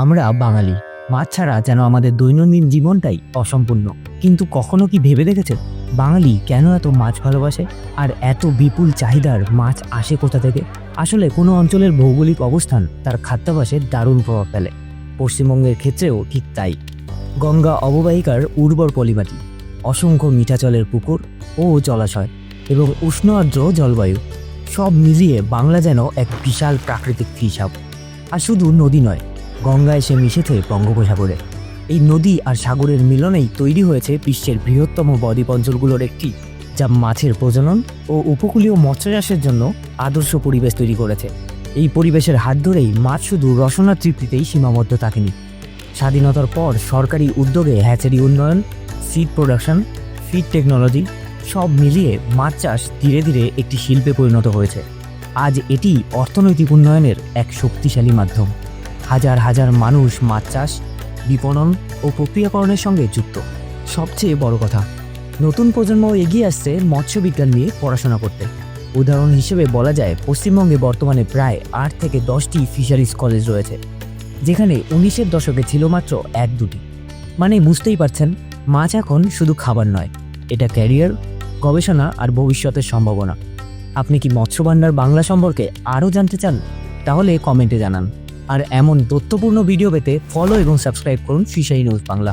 আমরা বাঙালি, মাছ ছাড়া যেন আমাদের দৈনন্দিন জীবনটাই অসম্পূর্ণ। কিন্তু কখনো কি ভেবে দেখেছেন বাঙালি কেন এত মাছ ভালোবাসে? আর এত বিপুল চাহিদার মাছ আসে কোথা থেকে? আসলে কোনো অঞ্চলের ভৌগোলিক অবস্থান তার খাদ্যাভ্যাসে দারুণ প্রভাব ফেলে। পশ্চিমবঙ্গের ক্ষেত্রেও ঠিক তাই। গঙ্গা অববাহিকার উর্বর পলিমাটি, অসংখ্য মিঠা জলের পুকুর ও জলাশয় এবং উষ্ণ আর্দ্র জলবায়ু, সব মিলিয়ে বাংলা যেন এক বিশাল প্রাকৃতিক হিসাব। আর শুধু নদী নয়, গঙ্গা এসে মিশেছে বঙ্গোপসাগরে। এই নদী আর সাগরের মিলনেই তৈরি হয়েছে বিশ্বের বৃহত্তম বদ্বীপ অঞ্চলগুলোর একটি, যা মাছের প্রজনন ও উপকূলীয় মৎস্য চাষের জন্য আদর্শ পরিবেশ তৈরি করেছে। এই পরিবেশের হাত ধরেই মাছ শুধু রসনা তৃপ্তিতেই সীমাবদ্ধ থাকেনি। স্বাধীনতার পর সরকারি উদ্যোগে হ্যাচারি উন্নয়ন, সিড প্রোডাকশন, ফিড টেকনোলজি সব মিলিয়ে মাছ চাষ ধীরে ধীরে একটি শিল্পে পরিণত হয়েছে। আজ এটি অর্থনৈতিক উন্নয়নের এক শক্তিশালী মাধ্যম। হাজার হাজার মানুষ মাছ চাষ, বিপণন ও প্রক্রিয়াকরণের সঙ্গে যুক্ত। সবচেয়ে বড় কথা, নতুন প্রজন্ম এগিয়ে আসছে মৎস্যবিজ্ঞান নিয়ে পড়াশোনা করতে। উদাহরণ হিসেবে বলা যায়, পশ্চিমবঙ্গে বর্তমানে প্রায় 8 থেকে 10টি ফিশারিজ কলেজ রয়েছে, যেখানে 1900-এর দশকে ছিল মাত্র 1-2টি। মানে বুঝতেই পারছেন, মাছ এখন শুধু খাবার নয়, এটা ক্যারিয়ার, গবেষণা আর ভবিষ্যতের সম্ভাবনা। আপনি কি মৎস্য ভান্ডার বাংলা সম্পর্কে আরও জানতে চান? তাহলে কমেন্টে জানান। আর এমন তথ্যপূর্ণ ভিডিও পেতে ফলো এবং সাবস্ক্রাইব করুন ফিশারি নিউজ বাংলা।